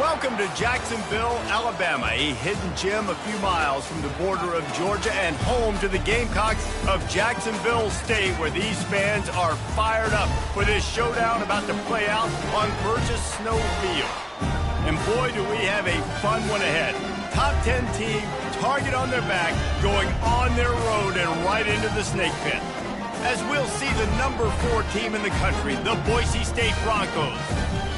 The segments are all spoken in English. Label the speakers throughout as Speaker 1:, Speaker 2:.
Speaker 1: Welcome to Jacksonville, Alabama, a hidden gem a few miles from the border of Georgia and home to the Gamecocks of Jacksonville State, where these fans are fired up for this showdown about to play out on Burgess Snow Field. And boy, do we have a fun one ahead. Top 10 team, target on their back, going on their road and right into the snake pit. As we'll see the number 4 team in the country, the Boise State Broncos,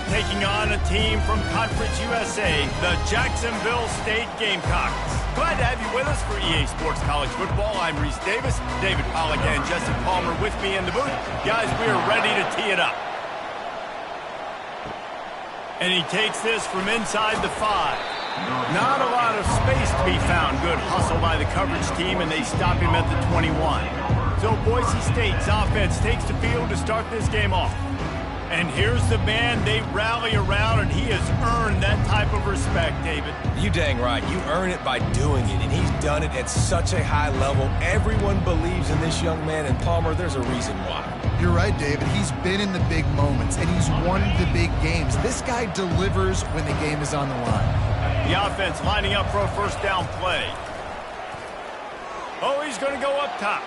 Speaker 1: taking on a team from Conference USA, the Jacksonville State Gamecocks. Glad to have you with us for EA Sports College Football. I'm Reese Davis, David Pollack and Jesse Palmer with me in the booth. Guys, we are ready to tee it up. And he takes this from inside the 5. Not a lot of space to be found. Good hustle by the coverage team, and they stop him at the 21. So Boise State's offense takes the field to start this game off. And here's the man they rally around, and he has earned that type of respect, David.
Speaker 2: You dang right. You earn it by doing it, and he's done it at such a high level. Everyone believes in this young man, and Palmer, there's a reason why.
Speaker 3: You're right, David. He's been in the big moments, and he's won the big games. This guy delivers when the game is on the line.
Speaker 1: The offense lining up for a first down play. Oh, he's going to go up top.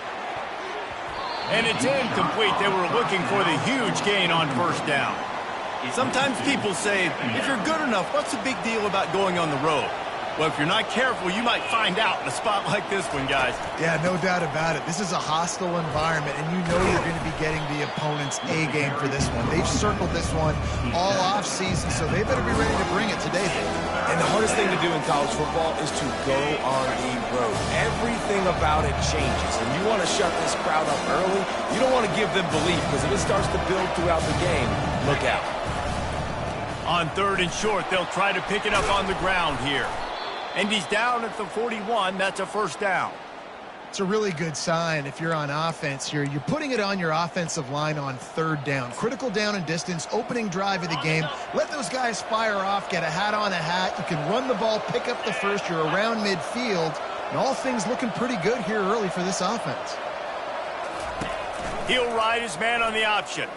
Speaker 1: And it's incomplete. They were looking for the huge gain on first down. Sometimes people say, if you're good enough, what's the big deal about going on the road? Well, if you're not careful, you might find out in a spot like this one, guys.
Speaker 3: Yeah, no doubt about it. This is a hostile environment, and you know you're going to be getting the opponent's A game for this one. They've circled this one all off season, so they better be ready to bring it today.
Speaker 2: And the hardest thing to do in college football is to go on the road. Everything about it changes, and you want to shut this crowd up early. You don't want to give them belief, because if it starts to build throughout the game, look out.
Speaker 1: On 3rd and short, they'll try to pick it up on the ground here. And he's down at the 41. That's a first down.
Speaker 3: It's a really good sign if you're on offense here. You're putting it on your offensive line on 3rd down. Critical down and distance, opening drive of the game. Let those guys fire off, get a hat on a hat. You can run the ball, pick up the first. You're around midfield. And all things looking pretty good here early for this offense.
Speaker 1: He'll ride his man on the option.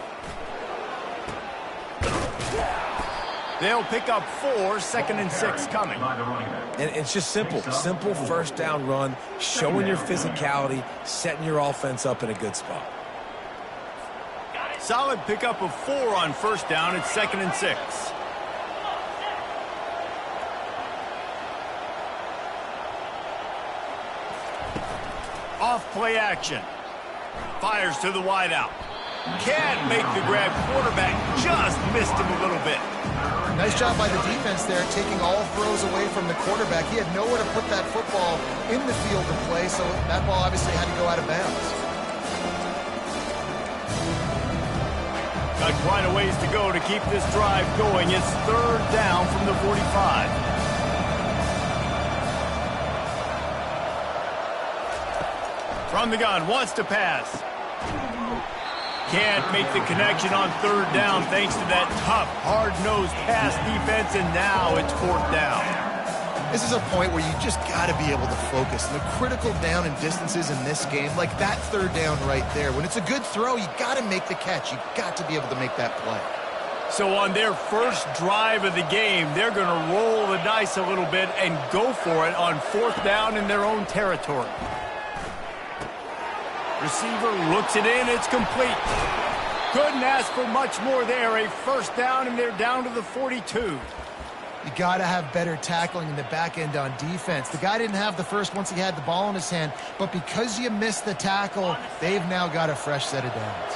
Speaker 1: They'll pick up 4, 2nd and 6 coming.
Speaker 2: And it's just simple. Simple first down run, showing your physicality, setting your offense up in a good spot.
Speaker 1: Solid pickup of 4 on first down. It's 2nd and 6. Off play action. Fires to the wideout. Can't make the grab. Quarterback just missed him a little bit.
Speaker 3: Nice job by the defense there, taking all throws away from the quarterback. He had nowhere to put that football in the field to play, so that ball obviously had to go out of bounds.
Speaker 1: Got quite a ways to go to keep this drive going. It's 3rd down from the 45. From the gun, wants to pass. Can't make the connection on 3rd down thanks to that tough, hard-nosed pass defense, and now it's 4th down.
Speaker 3: This is a point where you just got to be able to focus. And the critical down and distances in this game, like that 3rd down right there, when it's a good throw, you got to make the catch. You got to be able to make that play.
Speaker 1: So on their first drive of the game, they're going to roll the dice a little bit and go for it on 4th down in their own territory. Receiver looks it in. It's complete. Couldn't ask for much more there. A first down, and they're down to the 42.
Speaker 3: You got to have better tackling in the back end on defense. The guy didn't have the first once he had the ball in his hand, but because you missed the tackle, they've now got a fresh set of downs.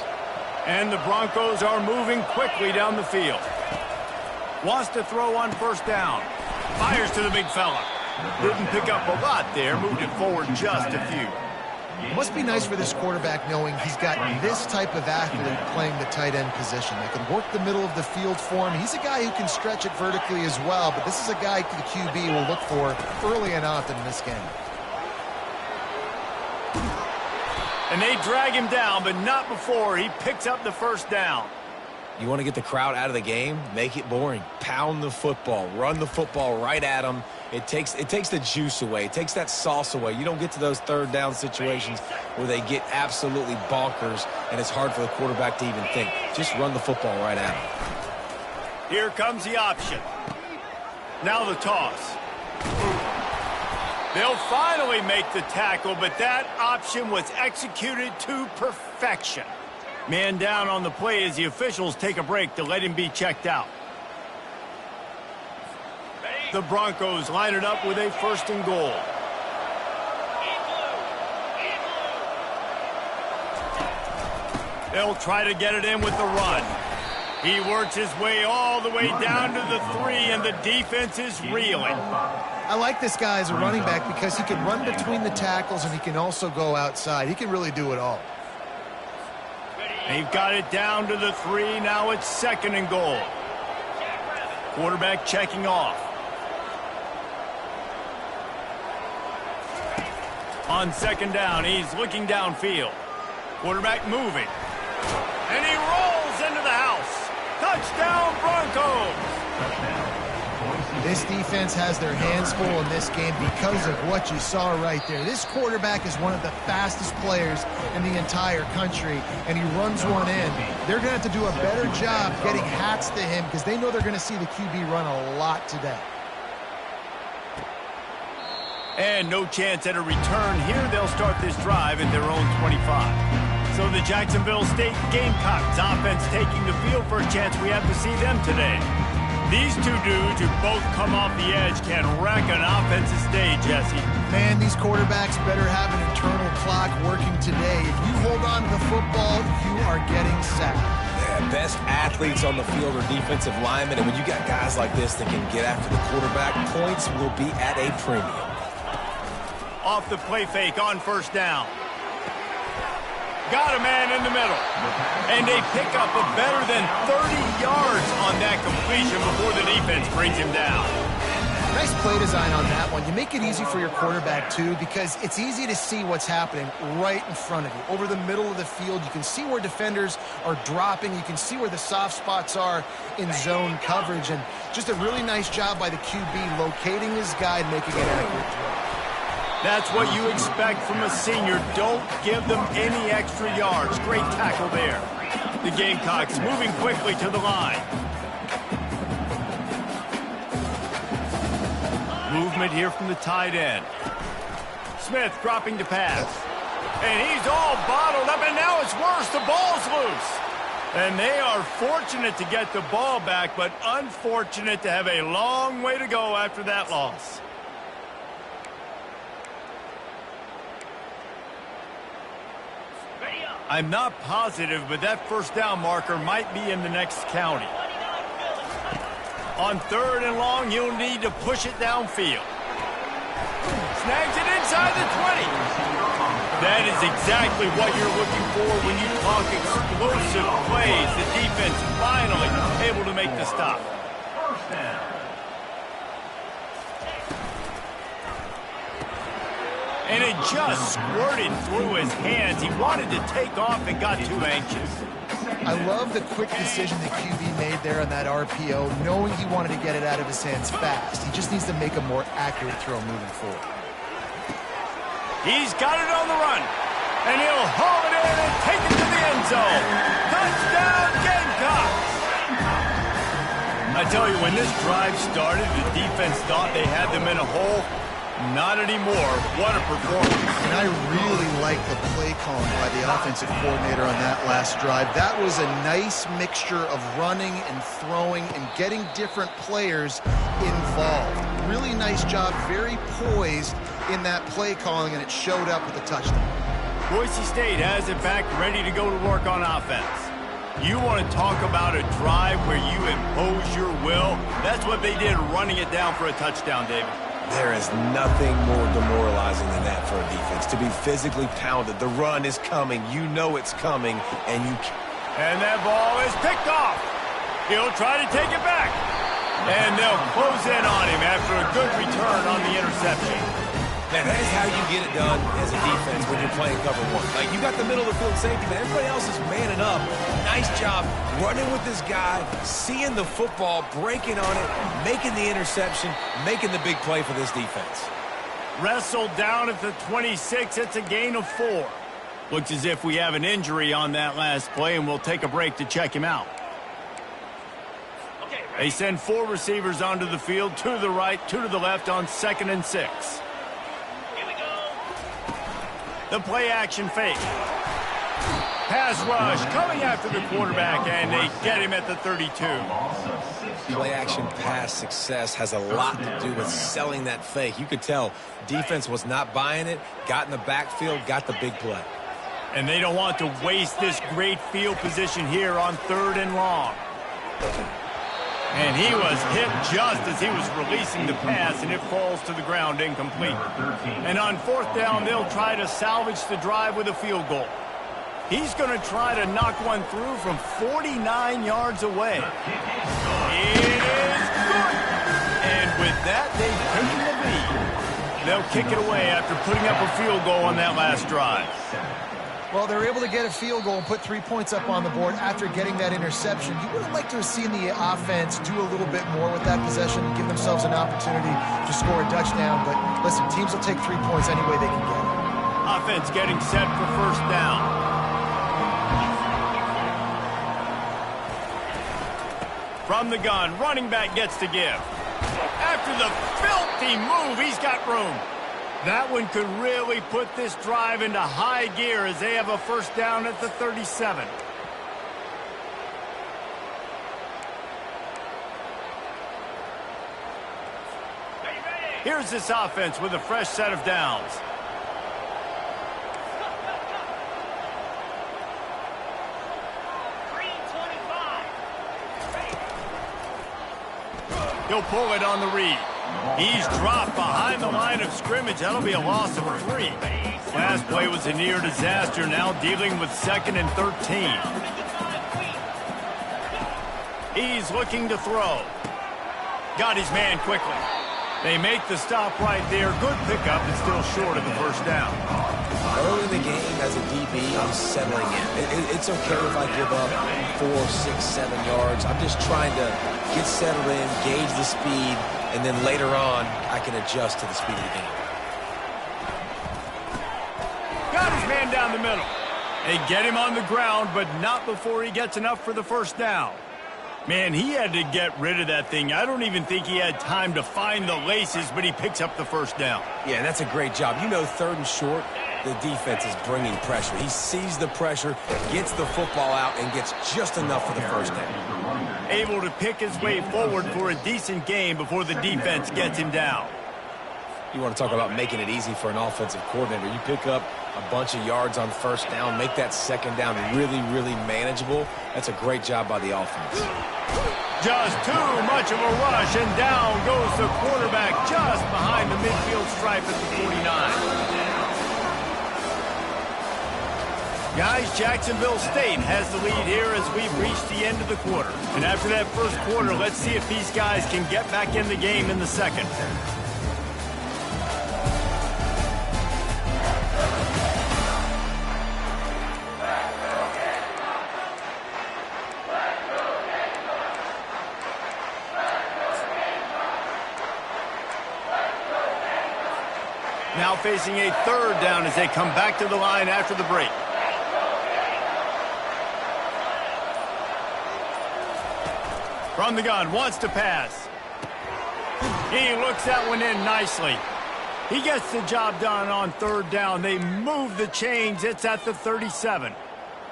Speaker 1: And the Broncos are moving quickly down the field. Wants to throw on first down. Fires to the big fella. Didn't pick up a lot there. Moved it forward just a few.
Speaker 3: It must be nice for this quarterback knowing he's got this type of athlete playing the tight end position. They can work the middle of the field for him. He's a guy who can stretch it vertically as well, but this is a guy the QB will look for early and often in this game.
Speaker 1: And they drag him down, but not before he picks up the first down.
Speaker 2: You want to get the crowd out of the game? Make it boring. Pound the football. Run the football right at them. It takes the juice away. It takes that sauce away. You don't get to those 3rd down situations where they get absolutely bonkers, and it's hard for the quarterback to even think. Just run the football right at them.
Speaker 1: Here comes the option. Now the toss. They'll finally make the tackle, but that option was executed to perfection. Man down on the play as the officials take a break to let him be checked out. The Broncos line it up with a 1st and goal. They'll try to get it in with the run. He works his way all the way down to the 3, and the defense is reeling.
Speaker 3: I like this guy as a running back because he can run between the tackles and he can also go outside. He can really do it all.
Speaker 1: They've got it down to the 3. Now it's 2nd and goal. Quarterback checking off. On 2nd down, he's looking downfield. Quarterback moving. And he rolls into the house. Touchdown, Broncos!
Speaker 3: This defense has their hands full in this game because of what you saw right there. This quarterback is one of the fastest players in the entire country, and he runs one in. They're going to have to do a better job getting hats to him because they know they're going to see the QB run a lot today.
Speaker 1: And no chance at a return here. They'll start this drive at their own 25. So the Jacksonville State Gamecocks offense taking the field for a chance we have to see them today. These two dudes who both come off the edge can wreck an offensive day, Jesse.
Speaker 3: Man, these quarterbacks better have an internal clock working today. If you hold on to the football, you are getting sacked.
Speaker 2: Yeah, best athletes on the field are defensive linemen, and when you got guys like this that can get after the quarterback, points will be at a premium.
Speaker 1: Off the play fake on 1st down. Got a man in the middle. And a pickup of better than 30 yards on that completion before the defense brings him down.
Speaker 3: Nice play design on that one. You make it easy for your quarterback, too, because it's easy to see what's happening right in front of you. Over the middle of the field, you can see where defenders are dropping. You can see where the soft spots are in zone coverage. And just a really nice job by the QB locating his guy and making an accurate throw.
Speaker 1: That's what you expect from a senior. Don't give them any extra yards. Great tackle there. The Gamecocks moving quickly to the line. Movement here from the tight end. Smith dropping to pass. And he's all bottled up, and now it's worse. The ball's loose. And they are fortunate to get the ball back, but unfortunate to have a long way to go after that loss. I'm not positive, but that 1st down marker might be in the next county. On 3rd and long, you'll need to push it downfield. Snags it inside the 20. That is exactly what you're looking for when you talk explosive plays. The defense finally able to make the stop. And it just squirted through his hands. He wanted to take off and got too anxious.
Speaker 3: I love the quick decision the QB made there on that RPO, knowing he wanted to get it out of his hands fast. He just needs to make a more accurate throw moving forward.
Speaker 1: He's got it on the run. And he'll haul it in and take it to the end zone. Touchdown, Gamecocks! I tell you, when this drive started, the defense thought they had them in a hole. Not anymore. What a performance.
Speaker 3: And I really like the play calling by the offensive coordinator on that last drive. That was a nice mixture of running and throwing and getting different players involved. Really nice job, very poised in that play calling, and it showed up with a touchdown.
Speaker 1: Boise State has it back, ready to go to work on offense. You want to talk about a drive where you impose your will? That's what they did, running it down for a touchdown, David.
Speaker 2: There is nothing more demoralizing than that for a defense. To be physically pounded. The run is coming. You know it's coming, and you can't.
Speaker 1: And that ball is picked off. He'll try to take it back. And they'll close in on him after a good return on the interception.
Speaker 2: Man, that is how you get it done as a defense when you're playing cover one. Like, you got the middle of the field safety, but everybody else is manning up. Nice job running with this guy, seeing the football, breaking on it, making the interception, making the big play for this defense.
Speaker 1: Wrestled down at the 26. It's a gain of 4. Looks as if we have an injury on that last play, and we'll take a break to check him out. They send 4 receivers onto the field, 2 to the right, 2 to the left on 2nd and 6.
Speaker 4: Here we go.
Speaker 1: The play action fake. Pass rush coming after the quarterback, and they get him at the 32.
Speaker 2: Play action pass success has a lot to do with selling that fake. You could tell defense was not buying it, got in the backfield, got the big play.
Speaker 1: And they don't want to waste this great field position here on 3rd and long. And he was hit just as he was releasing the pass, and it falls to the ground incomplete. And on 4th down, they'll try to salvage the drive with a field goal. He's going to try to knock one through from 49 yards away. It is good. And with that, they've taken the lead. They'll kick it away after putting up a field goal on that last drive.
Speaker 3: Well, they're able to get a field goal and put 3 points up on the board after getting that interception. You would have liked to have seen the offense do a little bit more with that possession and give themselves an opportunity to score a touchdown. But listen, teams will take 3 points any way they can get it.
Speaker 1: Offense getting set for 1st down. From the gun, running back gets to give. After the filthy move, he's got room. That one could really put this drive into high gear as they have a 1st down at the 37. Here's this offense with a fresh set of downs. He'll pull it on the read. He's dropped behind the line of scrimmage. That'll be a loss of 3. Last play was a near disaster, now dealing with 2nd and 13. He's looking to throw. Got his man quickly. They make the stop right there. Good pickup, but still short of the 1st down.
Speaker 2: Early in the game, as a DB, I'm settling in. It's okay if I give up 4, 6, 7 yards. I'm just trying to get settled in, gauge the speed, and then later on, I can adjust to the speed of the game.
Speaker 1: Got his man down the middle. They get him on the ground, but not before he gets enough for the 1st down. Man, he had to get rid of that thing. I don't even think he had time to find the laces, but he picks up the 1st down.
Speaker 2: Yeah, and that's a great job. You know, 3rd and short, the defense is bringing pressure. He sees the pressure, gets the football out, and gets just enough for the 1st down.
Speaker 1: Able to pick his way forward for a decent game before the defense gets him down.
Speaker 2: You want to talk about making it easy for an offensive coordinator. You pick up a bunch of yards on 1st down, make that 2nd down really, really manageable. That's a great job by the offense.
Speaker 1: Just too much of a rush, and down goes the quarterback just behind the midfield stripe at the 49. Guys, Jacksonville State has the lead here as we've reached the end of the quarter. And after that 1st quarter, let's see if these guys can get back in the game in the 2nd. Now facing a 3rd down as they come back to the line after the break. From the gun, wants to pass. He looks that one in nicely. He gets the job done on 3rd down. They move the chains. It's at the 37.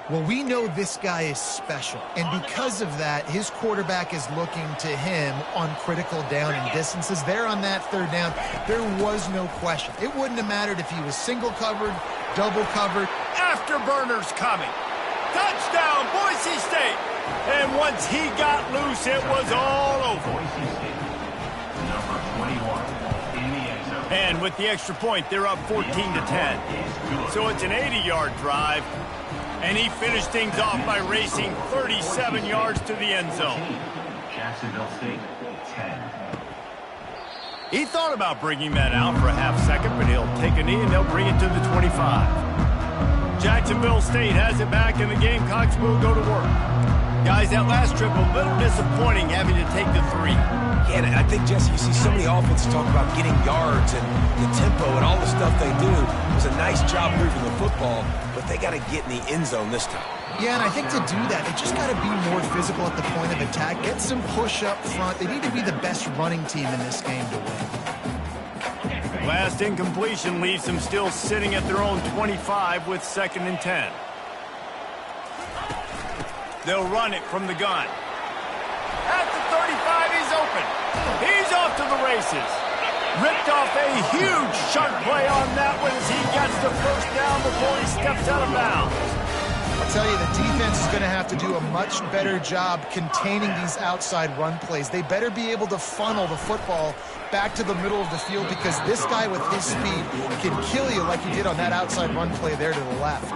Speaker 3: Well, we know this guy is special, and because of that, his quarterback is looking to him on critical down and distances. There on that 3rd down, there was no question. It wouldn't have mattered if he was single covered, double covered.
Speaker 1: Afterburners coming. Touchdown, Boise State. And once he got loose, it was all over. And with the extra point, they're up 14-10. So it's an 80-yard drive. And he finished things off by racing 37 yards to the end zone.
Speaker 4: Jacksonville State, 10.
Speaker 1: He thought about bringing that out for a half-second, but he'll take a knee and they'll bring it to the 25. Jacksonville State has it back, and the Gamecocks will go to work. Guys, that last trip a little disappointing having to take the 3.
Speaker 2: Yeah, and I think, Jesse, you see so many offenses talk about getting yards and the tempo and all the stuff they do. It was a nice job moving the football, but they got to get in the end zone this time.
Speaker 3: Yeah, and I think to do that, they just got to be more physical at the point of attack. Get some push up front. They need to be the best running team in this game to win.
Speaker 1: Last incompletion leaves them still sitting at their own 25 with 2nd and 10. They'll run it from the gun. At the 35, he's open. He's off to the races. Ripped off a huge sharp play on that one as he gets the first down before he steps out of bounds.
Speaker 3: I'll tell you, the defense is going to have to do a much better job containing these outside run plays. They better be able to funnel the football back to the middle of the field because this guy with his speed can kill you like he did on that outside run play there to the left.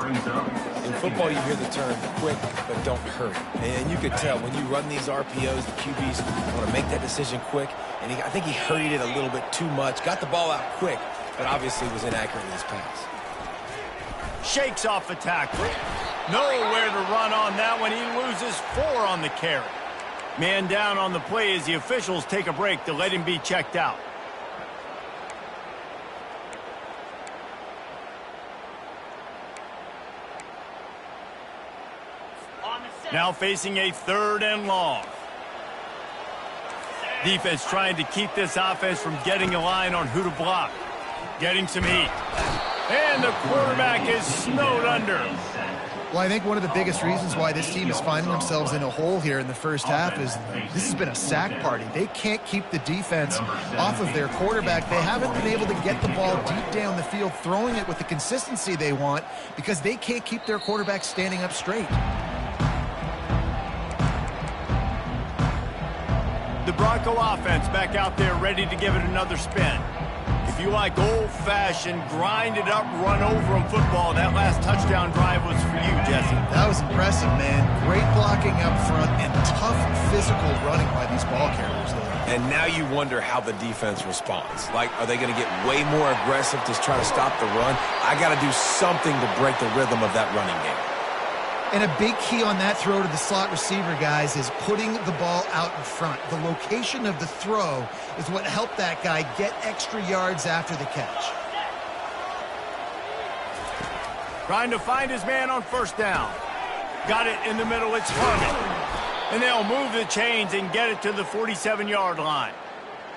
Speaker 2: In football, you hear the term quick, but don't hurry. And you could tell when you run these RPOs, the QBs want to make that decision quick. And I think he hurried it a little bit too much. Got the ball out quick, but obviously was inaccurate in his pass.
Speaker 1: Shakes off the tackle. Nowhere to run on that one. He loses 4 on the carry. Man down on the play as the officials take a break to let him be checked out. Now facing a 3rd and long. Defense trying to keep this offense from getting a line on who to block. Getting some heat. And the quarterback is snowed under.
Speaker 3: Well, I think one of the biggest reasons why this team is finding themselves in a hole here in the first half is this has been a sack party. They can't keep the defense off of their quarterback. They haven't been able to get the ball deep down the field, throwing it with the consistency they want because they can't keep their quarterback standing up straight.
Speaker 1: The Bronco offense back out there ready to give it another spin. If you like old-fashioned, grind-it-up, run-over-'em football, that last touchdown drive was for you, Jesse.
Speaker 3: That was impressive, man. Great blocking up front and tough physical running by these ball carriers there.
Speaker 2: And now you wonder how the defense responds. Like, are they going to get way more aggressive to try to stop the run? I got to do something to break the rhythm of that running game.
Speaker 3: And a big key on that throw to the slot receiver, guys, is putting the ball out in front. The location of the throw is what helped that guy get extra yards after the catch.
Speaker 1: Trying to find his man on 1st down. Got it in the middle. It's Herman. And they'll move the chains and get it to the 47-yard line.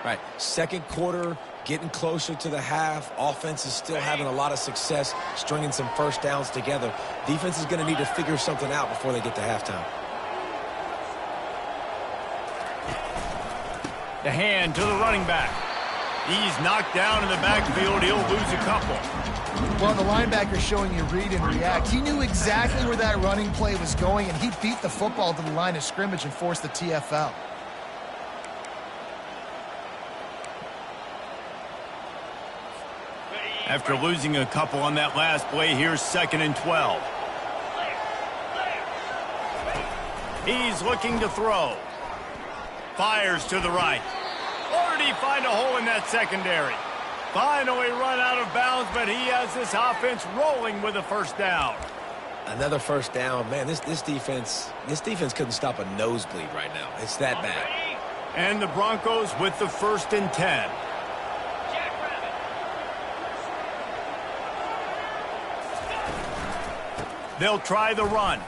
Speaker 2: Right. 2nd quarter, getting closer to the half. Offense is still having a lot of success stringing some 1st downs together. Defense is going to need to figure something out before they get to halftime.
Speaker 1: The hand to the running back. He's knocked down in the backfield. He'll lose a couple.
Speaker 3: Well, the linebacker's showing you read and react. He knew exactly where that running play was going, and he beat the football to the line of scrimmage and forced the TFL.
Speaker 1: After losing a couple on that last play, here's 2nd and 12. He's looking to throw. Fires to the right. Or did he find a hole in that secondary? Finally run out of bounds, but he has this offense rolling with a 1st down.
Speaker 2: Another 1st down. Man, this defense couldn't stop a nosebleed right now. It's that bad.
Speaker 1: And the Broncos with the 1st and 10. They'll try the run.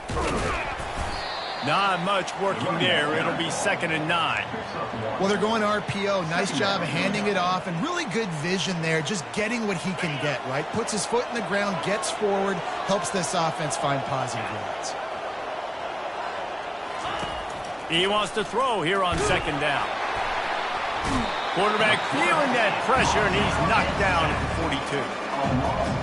Speaker 1: Not much working there. It'll be 2nd and 9.
Speaker 3: Well, they're going RPO. Nice job handing it off, and really good vision there, just getting what he can get, right? Puts his foot in the ground, gets forward, helps this offense find positive yards.
Speaker 1: He wants to throw here on 2nd down. Quarterback feeling that pressure, and he's knocked down at the 42.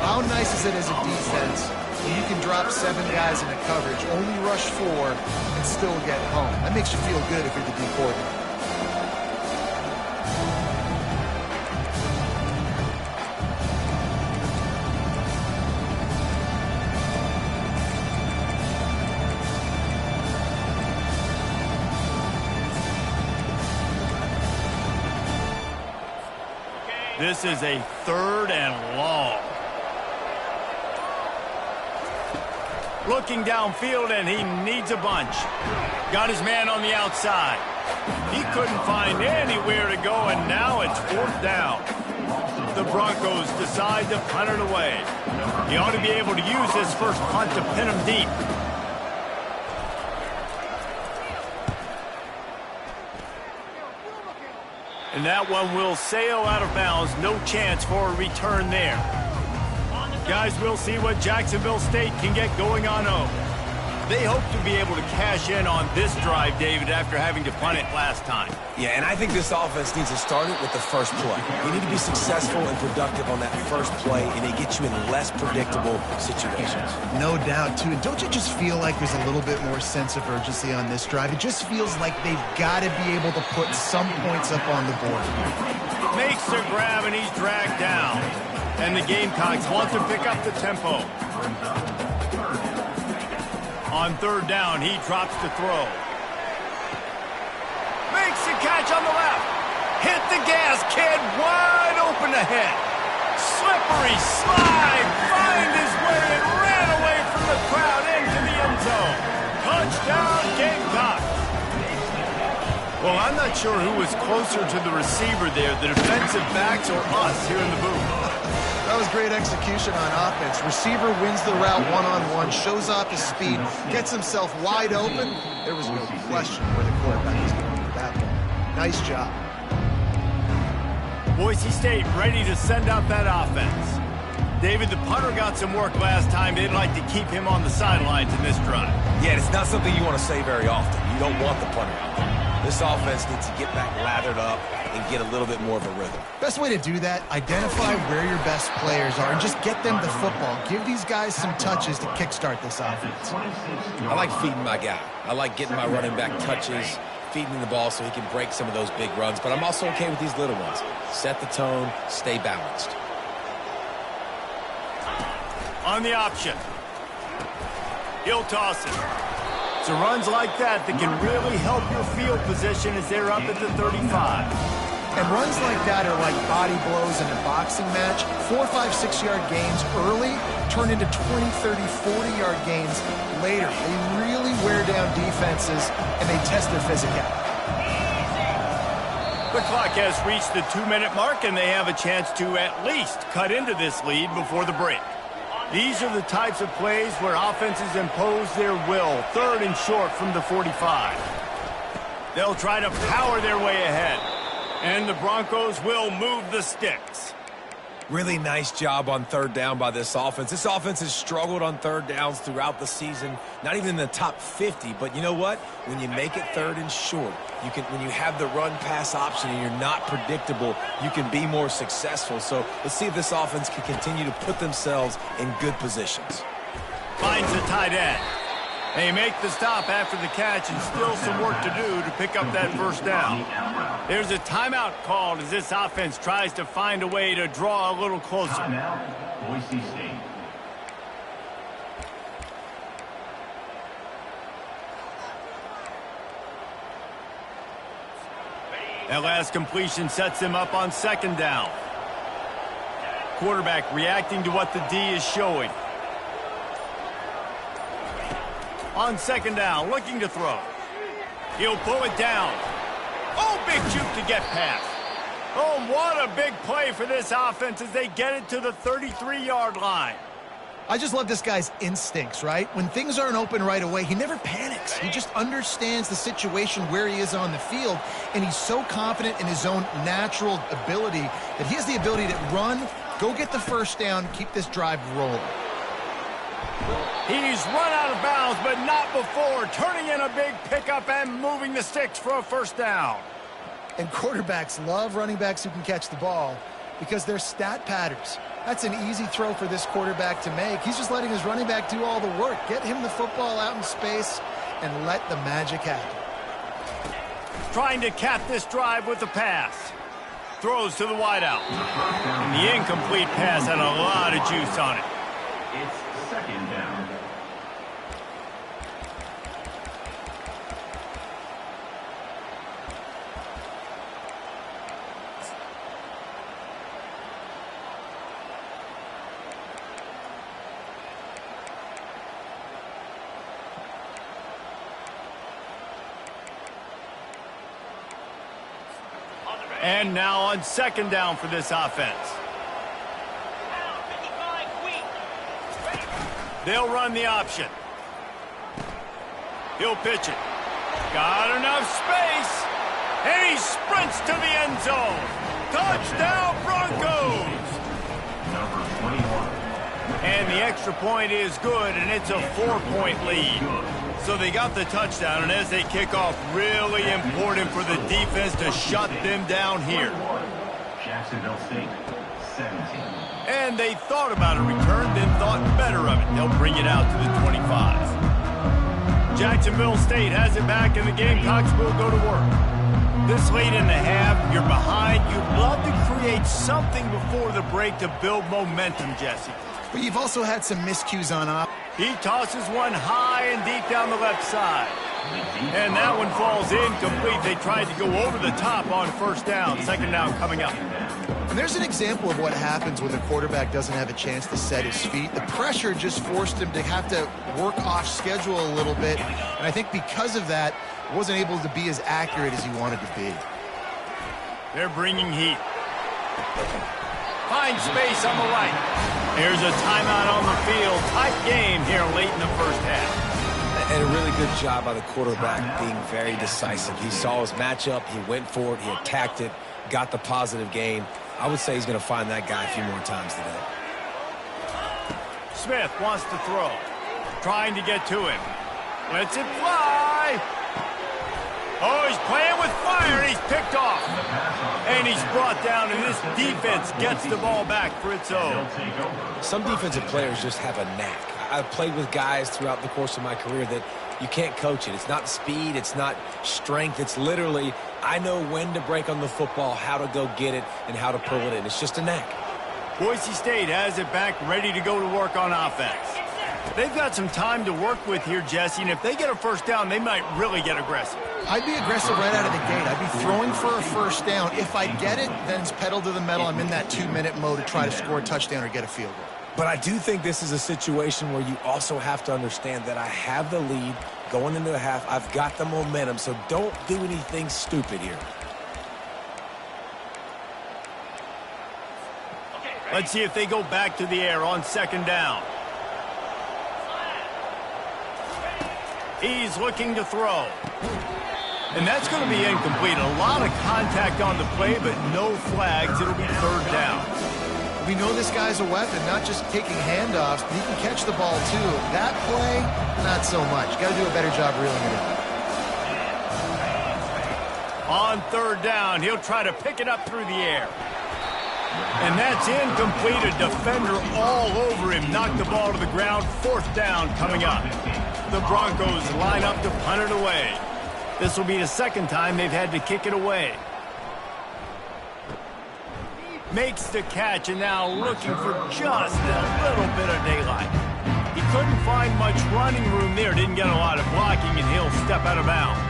Speaker 3: How nice is it as a defense when you can drop 7 guys in a coverage, only rush 4, and still get home? That makes you feel good if you're the D coordinator.
Speaker 1: This is a 3rd and long. Looking downfield, and he needs a bunch. Got his man on the outside. He couldn't find anywhere to go, and now it's 4th down. The Broncos decide to punt it away. He ought to be able to use his first punt to pin him deep. And that one will sail out of bounds. No chance for a return there. Guys, we'll see what Jacksonville State can get going on home. They hope to be able to cash in on this drive, David, after having to punt it last time.
Speaker 2: Yeah, and I think this offense needs to start it with the first play. You need to be successful and productive on that first play, and it gets you in less predictable situations.
Speaker 3: No doubt, too. And don't you just feel like there's a little bit more sense of urgency on this drive? It just feels like they've got to be able to put some points up on the board.
Speaker 1: Makes the grab, and he's dragged down. And the Gamecocks want to pick up the tempo. On 3rd down, he drops to throw. Makes the catch on the left. Hit the gas, kid. Wide open ahead. Slippery slide. Find his way and ran away from the crowd into the end zone. Touchdown, Gamecocks. Well, I'm not sure who was closer to the receiver there, the defensive backs or us here in the booth.
Speaker 3: That was great execution on offense. Receiver wins the route one-on-one, shows off his speed, gets himself wide open. There was no question where the quarterback was going with that ball. Nice job.
Speaker 1: Boise State ready to send out that offense. David, the punter got some work last time. They'd like to keep him on the sidelines in this drive.
Speaker 2: Yeah, it's not something you want to say very often. You don't want the punter out there. This offense needs to get back lathered up and get a little bit more of a rhythm.
Speaker 3: Best way to do that, identify where your best players are and just get them the football. Give these guys some touches to kickstart this offense.
Speaker 2: I like feeding my guy. I like getting my running back touches, feeding him the ball so he can break some of those big runs. But I'm also okay with these little ones. Set the tone, stay balanced.
Speaker 1: On the option. He'll toss it. So runs like that can really help your field position as they're up at the 35.
Speaker 3: And runs like that are like body blows in a boxing match. 4, 5, 6-yard gains early turn into 20, 30, 40-yard gains later. They really wear down defenses, and they test their physicality.
Speaker 1: The clock has reached the 2-minute mark, and they have a chance to at least cut into this lead before the break. These are the types of plays where offenses impose their will. 3rd and short from the 45. They'll try to power their way ahead. And the Broncos will move the sticks.
Speaker 2: Really nice job on 3rd down by this offense. This offense has struggled on 3rd downs throughout the season. Not even in the top 50, but you know what? When you make it 3rd and short, when you have the run-pass option and you're not predictable, you can be more successful. So let's see if this offense can continue to put themselves in good positions.
Speaker 1: Finds the tight end. They make the stop after the catch, and still some work to do to pick up that 1st down. There's a timeout called as this offense tries to find a way to draw a little closer.
Speaker 4: Timeout, Boise State.
Speaker 1: That last completion sets him up on 2nd down. Quarterback reacting to what the D is showing. On 2nd down, looking to throw. He'll pull it down. Oh, big juke to get past. Oh, what a big play for this offense as they get it to the 33-yard line.
Speaker 3: I just love this guy's instincts, right? When things aren't open right away, he never panics. He just understands the situation where he is on the field, and he's so confident in his own natural ability that he has the ability to run, go get the 1st down, keep this drive rolling.
Speaker 1: He's run out of bounds, but not before, turning in a big pickup and moving the sticks for a 1st down.
Speaker 3: And quarterbacks love running backs who can catch the ball because they're stat patterns. That's an easy throw for this quarterback to make. He's just letting his running back do all the work. Get him the football out in space and let the magic happen.
Speaker 1: Trying to cap this drive with the pass. Throws to the wideout. And the incomplete pass had a lot of juice on it.
Speaker 4: It's 2nd down.
Speaker 1: And now on second down for this offense. They'll run the option. He'll pitch it. Got enough space. And he sprints to the end zone. Touchdown, Broncos!
Speaker 4: Number 21.
Speaker 1: And the extra point is good, and it's a 4-point lead. So they got the touchdown, and as they kick off, really important for the defense to shut them down here.
Speaker 4: Jacksonville State, 17.
Speaker 1: And they thought about a return, then thought better of it. They'll bring it out to the 25. Jacksonville State has it back, and the Gamecocks will go to work. This late in the half, you're behind. You'd love to create something before the break to build momentum, Jesse.
Speaker 3: But you've also had some miscues on offense.
Speaker 1: He tosses one high and deep down the left side. And that one falls incomplete. They tried to go over the top on first down. Second down coming up.
Speaker 3: And there's an example of what happens when the quarterback doesn't have a chance to set his feet. The pressure just forced him to have to work off schedule a little bit. And I think because of that, wasn't able to be as accurate as he wanted to be.
Speaker 1: They're bringing heat. Find space on the right. Here's a timeout on the field. Tight game here late in the first half.
Speaker 2: And a really good job by the quarterback being very decisive. He saw his matchup. He went for it. He attacked it. Got the positive gain. I would say he's going to find that guy a few more times today.
Speaker 1: Smith wants to throw. Trying to get to him. Lets it fly. Oh, he's playing with fire, and he's picked off. And he's brought down, and this defense gets the ball back for its own.
Speaker 2: Some defensive players just have a knack. I've played with guys throughout the course of my career that you can't coach it. It's not speed. It's not strength. It's literally, I know when to break on the football, how to go get it, and how to pull it in. It's just a knack.
Speaker 1: Boise State has it back, ready to go to work on offense. They've got some time to work with here, Jesse, and if they get a first down, they might really get aggressive.
Speaker 3: I'd be aggressive right out of the gate. I'd be throwing for a first down. If I get it, then it's pedal to the metal. I'm in that 2-minute mode to try to score a touchdown or get a field goal.
Speaker 2: But I do think this is a situation where you also have to understand that I have the lead going into the half. I've got the momentum, so don't do anything stupid here.
Speaker 1: Let's see if they go back to the air on second down. He's looking to throw. And that's going to be incomplete. A lot of contact on the play, but no flags. It'll be third down.
Speaker 3: We know this guy's a weapon, not just taking handoffs, but he can catch the ball too. That play, not so much. Got to do a better job reeling it in.
Speaker 1: On third down, he'll try to pick it up through the air. And that's incomplete. A defender all over him. Knocked the ball to the ground. Fourth down coming up. The Broncos line up to punt it away. This will be the second time they've had to kick it away. Makes the catch, and now looking for just a little bit of daylight. He couldn't find much running room there. Didn't get a lot of blocking, and he'll step out of bounds.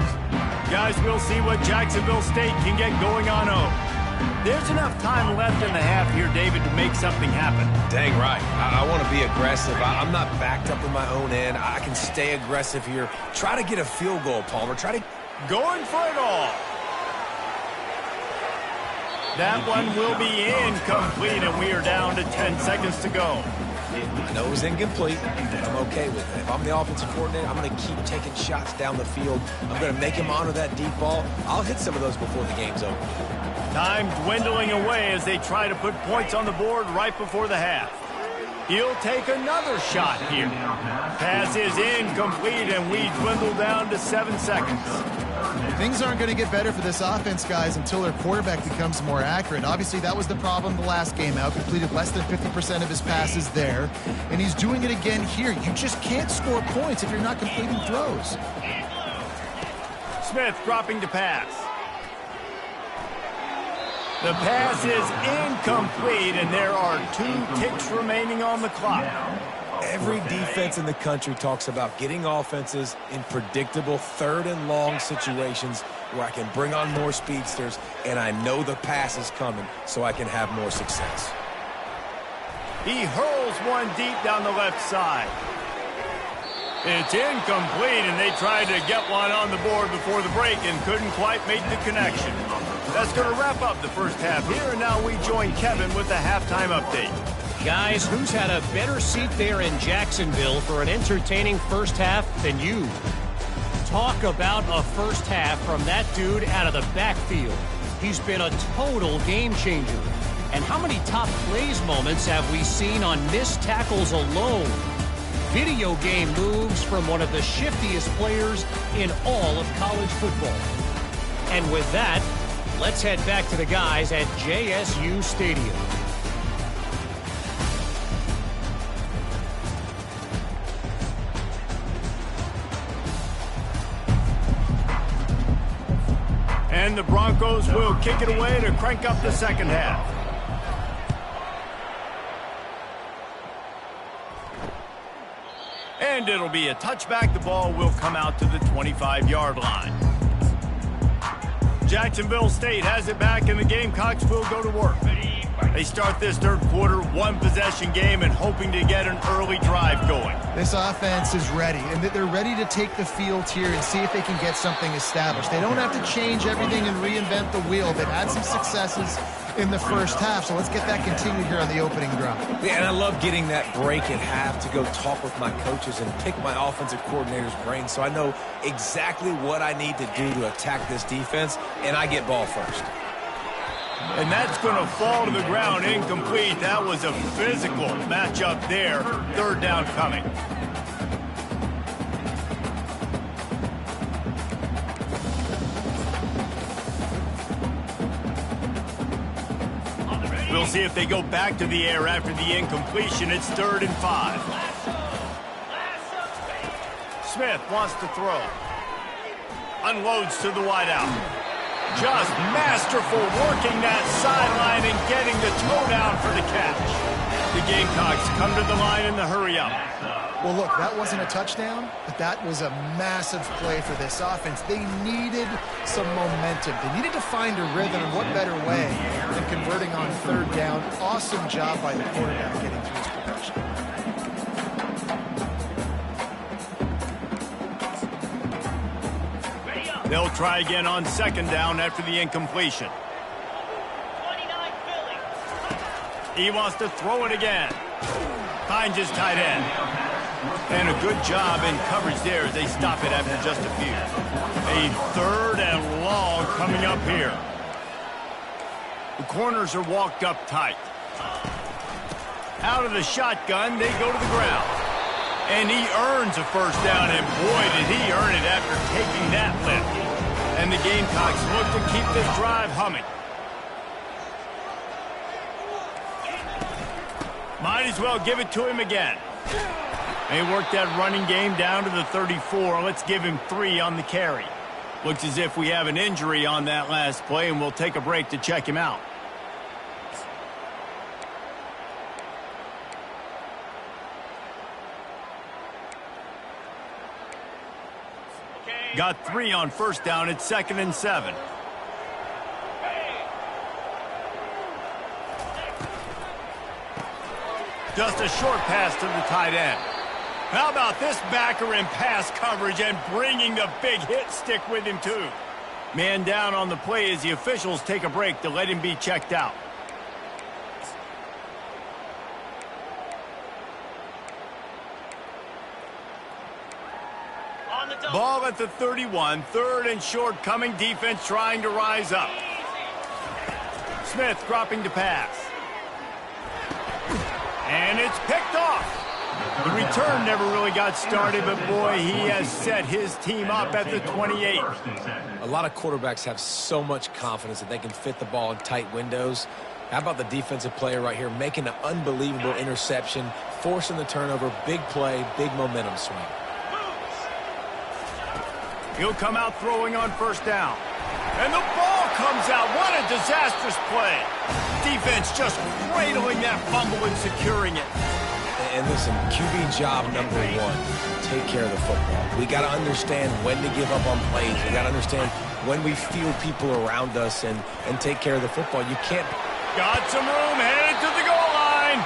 Speaker 1: Guys, we'll see what Jacksonville State can get going on over. There's enough time left in the half here, David, to make something happen.
Speaker 2: Dang right. I want to be aggressive. I'm not backed up in my own end. I can stay aggressive here. Try to get a field goal, Palmer. Try to...
Speaker 1: Going for it all. That one will be incomplete, and we are down to 10 seconds to go.
Speaker 2: I know it was incomplete, but I'm okay with it. If I'm the offensive coordinator, I'm going to keep taking shots down the field. I'm going to make him honor that deep ball. I'll hit some of those before the game's over.
Speaker 1: Time dwindling away as they try to put points on the board right before the half. He'll take another shot here. Pass is incomplete, and we dwindle down to 7 seconds.
Speaker 3: Things aren't going to get better for this offense, guys, until their quarterback becomes more accurate. Obviously, that was the problem the last game out. Completed less than 50% of his passes there, and he's doing it again here. You just can't score points if you're not completing throws.
Speaker 1: Smith dropping to pass. The pass is incomplete, and there are 2 ticks remaining on the clock.
Speaker 2: Every defense in the country talks about getting offenses in predictable third and long situations where I can bring on more speedsters, and I know the pass is coming, so I can have more success.
Speaker 1: He hurls one deep down the left side. It's incomplete, and they tried to get one on the board before the break and couldn't quite make the connection. That's going to wrap up the first half here, and now we join Kevin with the halftime update.
Speaker 5: Guys, who's had a better seat there in Jacksonville for an entertaining first half than you? Talk about a first half from that dude out of the backfield. He's been a total game changer. And how many top plays moments have we seen on missed tackles alone? Video game moves from one of the shiftiest players in all of college football. And with that, let's head back to the guys at JSU Stadium.
Speaker 1: And the Broncos will kick it away to crank up the second half. And it'll be a touchback. The ball will come out to the 25-yard line. Jacksonville State has it back, and the Gamecocks will go to work. They start this third quarter, one-possession game, and hoping to get an early drive going.
Speaker 3: This offense is ready, and they're ready to take the field here and see if they can get something established. They don't have to change everything and reinvent the wheel. They've had some successes in the first half, so let's get that continued here on the opening drive.
Speaker 2: Yeah, and I love getting that break at half to go talk with my coaches and pick my offensive coordinator's brain so I know exactly what I need to do to attack this defense, and I get ball first.
Speaker 1: And that's going to fall to the ground incomplete. That was a physical matchup there. Third down coming. We'll see if they go back to the air after the incompletion. It's 3rd and 5. Smith wants to throw. Unloads to the wideout. Just masterful working that sideline and getting the toe down for the catch. The Gamecocks come to the line in the hurry up.
Speaker 3: Well, look, that wasn't a touchdown, but that was a massive play for this offense. They needed some momentum. They needed to find a rhythm, and what better way than converting on 3rd down. Awesome job by the quarterback getting through his progression.
Speaker 1: They'll try again on 2nd down after the incompletion. He wants to throw it again. Finds his tight end. And a good job in coverage there as they stop it after just a few. A 3rd and long coming up here. The corners are walked up tight. Out of the shotgun, they go to the ground. And he earns a first down, and boy, did he earn it after taking that lift. And the Gamecocks look to keep this drive humming. Might as well give it to him again. They work that running game down to the 34. Let's give him 3 on the carry. Looks as if we have an injury on that last play, and we'll take a break to check him out. Got 3 on 1st down. It's 2nd and 7. Just a short pass to the tight end. How about this backer in pass coverage and bringing the big hit stick with him too. Man down on the play as the officials take a break to let him be checked out. Ball at the 31, 3rd and short coming. Defense trying to rise up. Smith dropping to pass. And it's picked off. The return never really got started, but boy, he has set his team up at the 28.
Speaker 2: A lot of quarterbacks have so much confidence that they can fit the ball in tight windows. How about the defensive player right here making an unbelievable interception, forcing the turnover, big play, big momentum swing.
Speaker 1: He'll come out throwing on 1st down. And the ball comes out. What a disastrous play. Defense just cradling that fumble and securing it.
Speaker 2: And listen, QB job number 1, take care of the football. We got to understand when to give up on plays. We got to understand when we feel people around us and take care of the football. You can't.
Speaker 1: Got some room, headed to the goal line.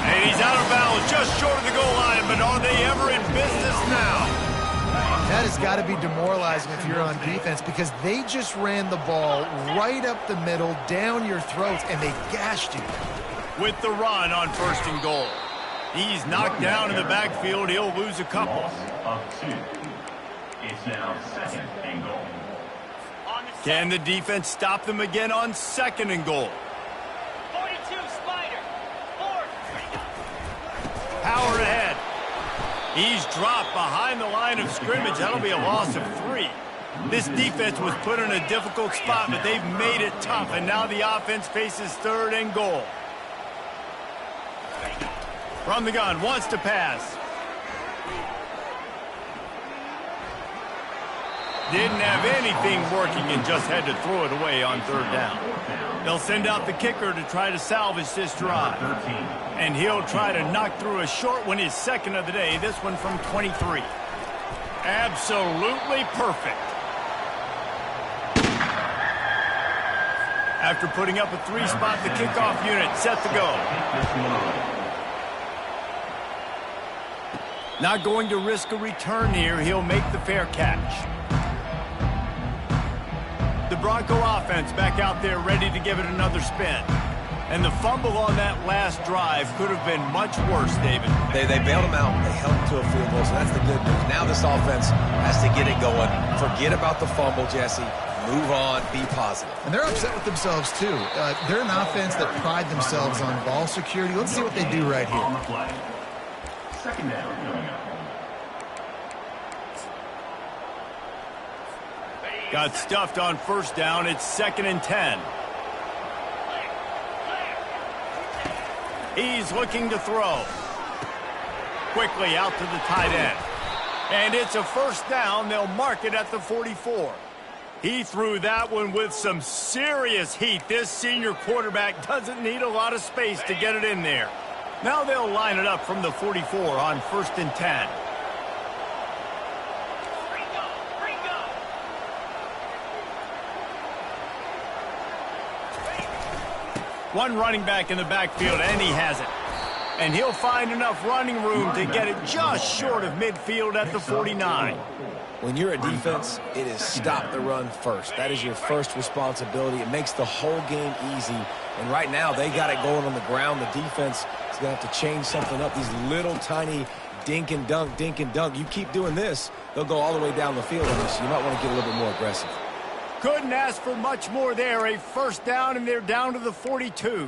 Speaker 1: And he's out of bounds, just short of the goal line, but are they ever in business now?
Speaker 3: That that has got to be demoralizing if you're on defense, because they just ran the ball right up the middle, down your throats, and they gashed you.
Speaker 1: With the run on 1st and goal. He's knocked down in the backfield. He'll lose a couple.
Speaker 4: Loss of 2. It's now 2nd and goal.
Speaker 1: Can the defense stop them again on 2nd and goal?
Speaker 6: 42, Spider. 4.
Speaker 1: Power ahead. He's dropped behind the line of scrimmage. That'll be a loss of 3. This defense was put in a difficult spot, but they've made it tough, and now the offense faces 3rd and goal. From the gun, wants to pass. Didn't have anything working and just had to throw it away on 3rd down. They'll send out the kicker to try to salvage this drive. And he'll try to knock through a short one, his 2nd of the day, this one from 23. Absolutely perfect. After putting up a 3-spot, the kickoff unit set to go. Not going to risk a return here. He'll make the fair catch. The Bronco offense back out there ready to give it another spin. And the fumble on that last drive could have been much worse, David.
Speaker 2: They bailed him out. They held him to a field goal, so that's the good news. Now this offense has to get it going. Forget about the fumble, Jesse. Move on. Be positive.
Speaker 3: And they're upset with themselves, too. They're an offense that pride themselves on ball security. Let's see what they do right
Speaker 4: On
Speaker 3: here.
Speaker 4: the play. 2nd down coming up.
Speaker 1: Got stuffed on 1st down. It's 2nd and 10. He's looking to throw. Quickly out to the tight end. And it's a 1st down. They'll mark it at the 44. He threw that one with some serious heat. This senior quarterback doesn't need a lot of space to get it in there. Now they'll line it up from the 44 on 1st and 10. One running back in the backfield, and he has it. And he'll find enough running room to get it just short of midfield at the 49.
Speaker 2: When you're a defense, it is stop the run first. That is your first responsibility. It makes the whole game easy. And right now, they got it going on the ground. The defense is going to have to change something up. These little tiny dink and dunk, dink and dunk. You keep doing this, they'll go all the way down the field on this. You might want to get a little bit more aggressive.
Speaker 1: Couldn't ask for much more there. A 1st down, and they're down to the 42.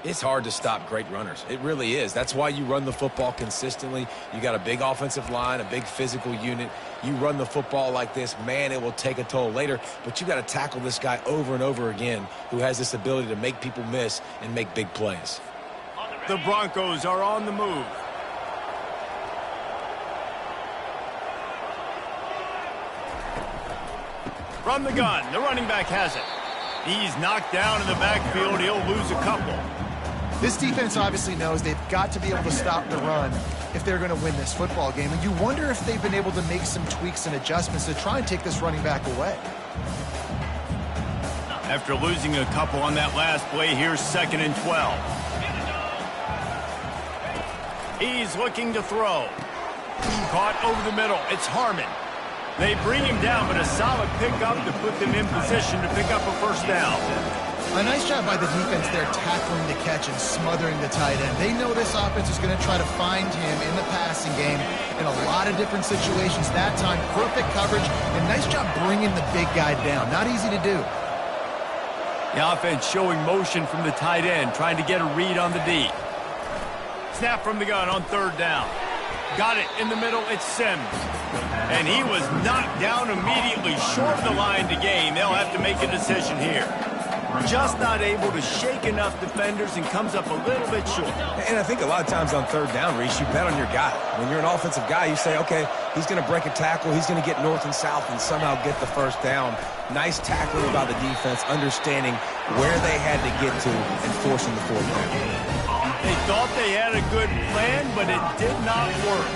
Speaker 2: It's hard to stop great runners. It really is. That's why you run the football consistently. You got a big offensive line, a big physical unit. You run the football like this, man, it will take a toll later. But you got to tackle this guy over and over again who has this ability to make people miss and make big plays.
Speaker 1: The Broncos are on the move. From the gun, the running back has it. He's knocked down in the backfield. He'll lose a couple.
Speaker 3: This defense obviously knows they've got to be able to stop the run if they're going to win this football game. And you wonder if they've been able to make some tweaks and adjustments to try and take this running back away.
Speaker 1: After losing a couple on that last play, here's 2nd and 12. He's looking to throw. Caught over the middle. It's Harmon. They bring him down, but a solid pickup to put them in position to pick up a 1st down.
Speaker 3: A nice job by the defense there tackling the catch and smothering the tight end. They know this offense is going to try to find him in the passing game in a lot of different situations. That time, perfect coverage, and nice job bringing the big guy down. Not easy to do.
Speaker 1: The offense showing motion from the tight end, trying to get a read on the D. Snap from the gun on 3rd down. Got it in the middle, it's Sims. And he was knocked down immediately, short of the line to gain. They'll have to make a decision here. Just not able to shake enough defenders and comes up a little bit short.
Speaker 2: And I think a lot of times on 3rd down, Reese, you bet on your guy. When you're an offensive guy, you say, okay, he's going to break a tackle, he's going to get north and south and somehow get the 1st down. Nice tackling by the defense, understanding where they had to get to and forcing the 4th down.
Speaker 1: They thought they had a good plan, but it did not work.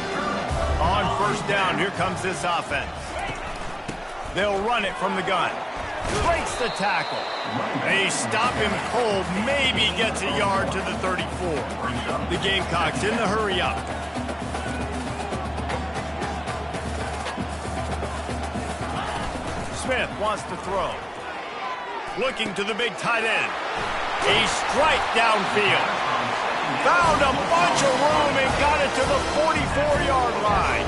Speaker 1: On 1st down, here comes this offense. They'll run it from the gun. Breaks the tackle. They stop him cold, maybe gets a yard to the 34. The Gamecocks in the hurry up. Smith wants to throw. Looking to the big tight end. A strike downfield. Found a bunch of room and got it to the 44-yard line.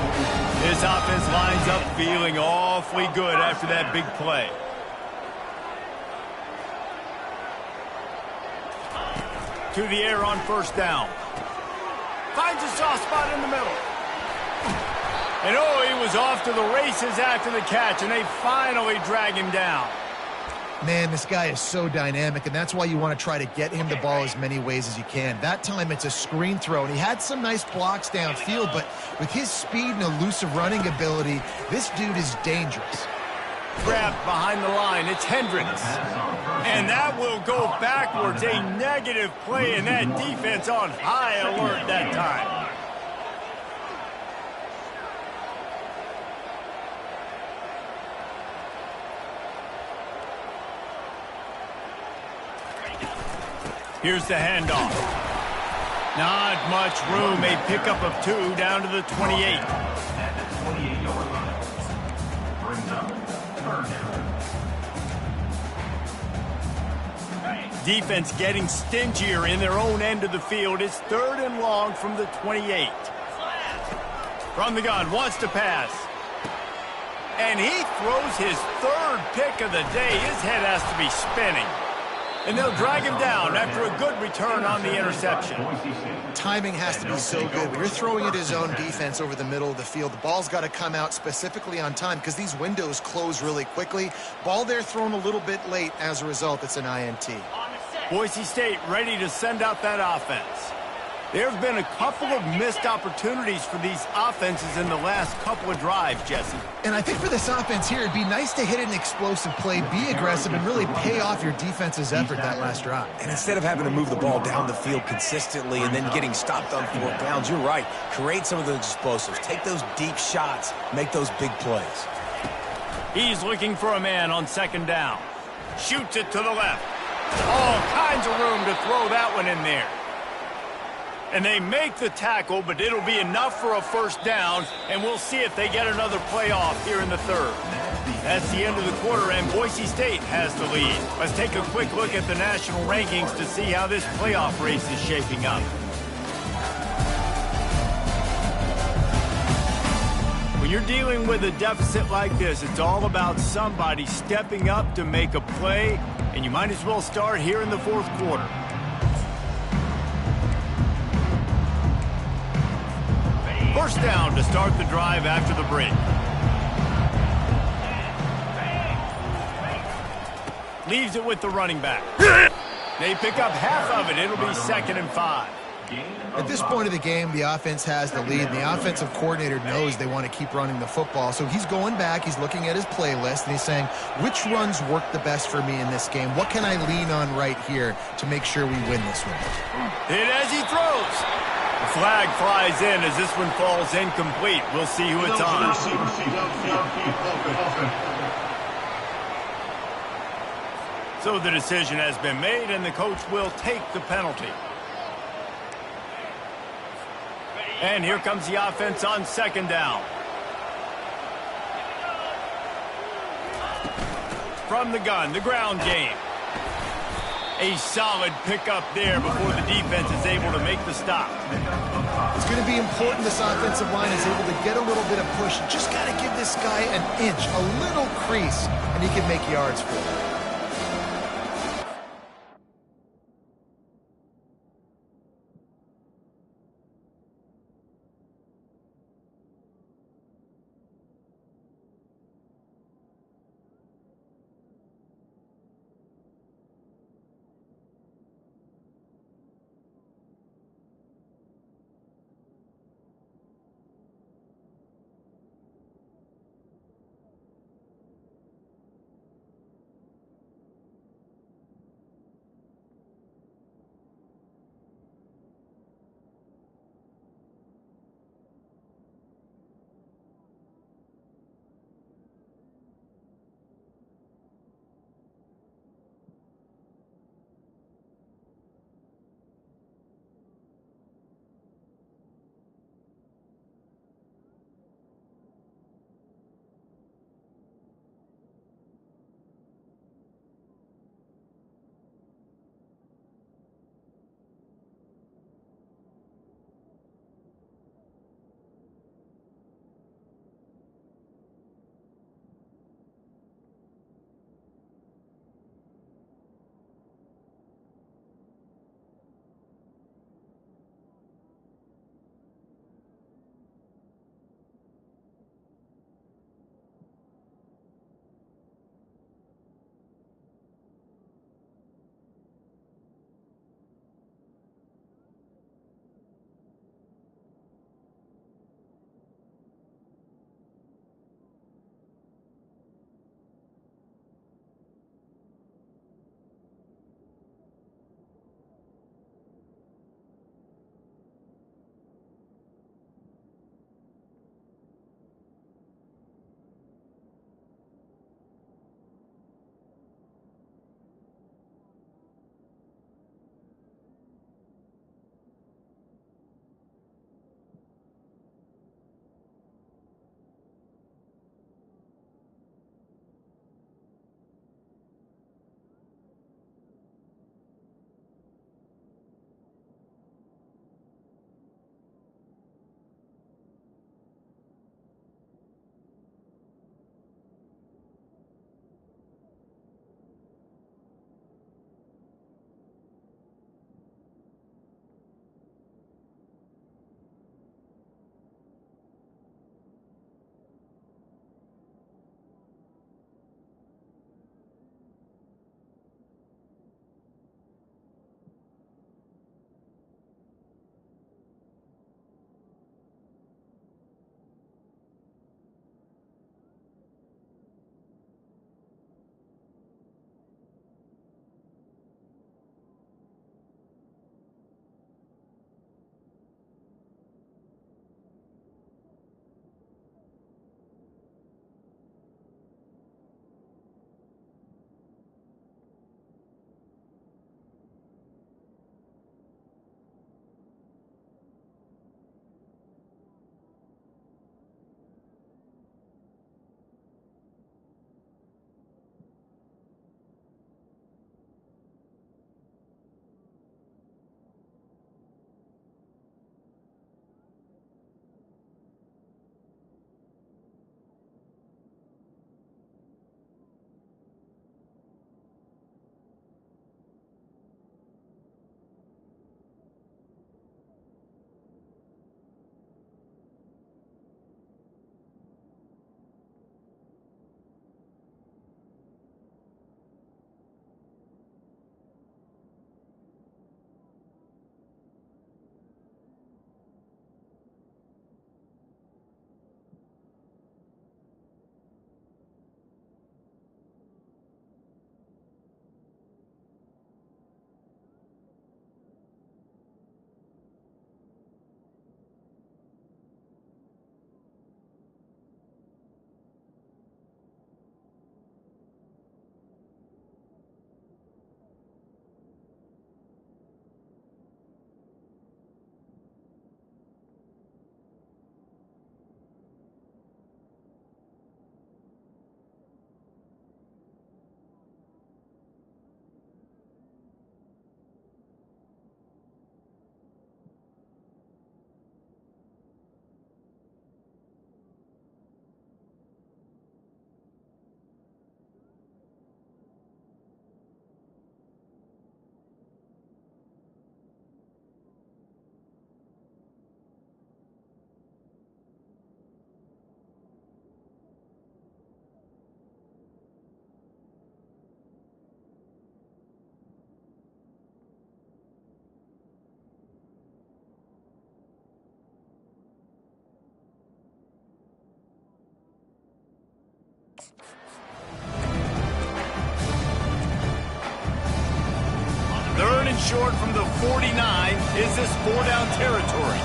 Speaker 1: This offense lines up feeling awfully good after that big play. To the air on first down. Finds a soft spot in the middle. And oh, he was off to the races after the catch, and they finally drag him down.
Speaker 3: Man, this guy is so dynamic, and that's why you want to try to get him the ball as many ways as you can. That time, it's a screen throw, and he had some nice blocks downfield, but with his speed and elusive running ability, this dude is dangerous.
Speaker 1: Grabbed behind the line, it's Hendricks. And that will go backwards, a negative play, and that defense on high alert that time. Here's the handoff. Not much room. A pickup of 2 down to the 28.
Speaker 4: At the 28-yard line. Brings up third down.
Speaker 1: Defense getting stingier in their own end of the field. It's 3rd and long from the 28. From the gun, wants to pass. And he throws his 3rd pick of the day. His head has to be spinning. And they'll drag him down after a good return on the interception.
Speaker 3: Timing has to be so good. When you're throwing at his own defense over the middle of the field, the ball's got to come out specifically on time because these windows close really quickly. Ball there thrown a little bit late. As a result, it's an INT.
Speaker 1: Boise State ready to send out that offense. There have been a couple of missed opportunities for these offenses in the last couple of drives, Jesse.
Speaker 3: And I think for this offense here, it'd be nice to hit an explosive play, be aggressive, and really pay off your defense's effort that last drive.
Speaker 2: And instead of having to move the ball down the field consistently and then getting stopped on 4th downs, you're right. Create some of those explosives. Take those deep shots. Make those big plays.
Speaker 1: He's looking for a man on 2nd down. Shoots it to the left. All kinds of room to throw that one in there. And they make the tackle, but it'll be enough for a 1st down, and we'll see if they get another play off here in the 3rd. That's the end of the quarter, and Boise State has the lead. Let's take a quick look at the national rankings to see how this playoff race is shaping up. When you're dealing with a deficit like this, it's all about somebody stepping up to make a play, and you might as well start here in the 4th quarter. First down to start the drive after the break. Leaves it with the running back. They pick up half of it. It'll be 2nd and 5.
Speaker 3: At this point of the game, the offense has the lead, and the offensive coordinator knows they want to keep running the football. So he's going back, he's looking at his playlist, and he's saying, which runs work the best for me in this game? What can I lean on right here to make sure we win this one?
Speaker 1: Hit as he throws. The flag flies in as this one falls incomplete. We'll see who it's on. So the decision has been made, and the coach will take the penalty. And here comes the offense on 2nd down. From the gun, the ground game. A solid pickup there before the defense is able to make the stop.
Speaker 3: It's going to be important this offensive line is able to get a little bit of push. Just got to give this guy an inch, a little crease, and he can make yards for it.
Speaker 1: Third and short from the 49. Is this 4-down territory?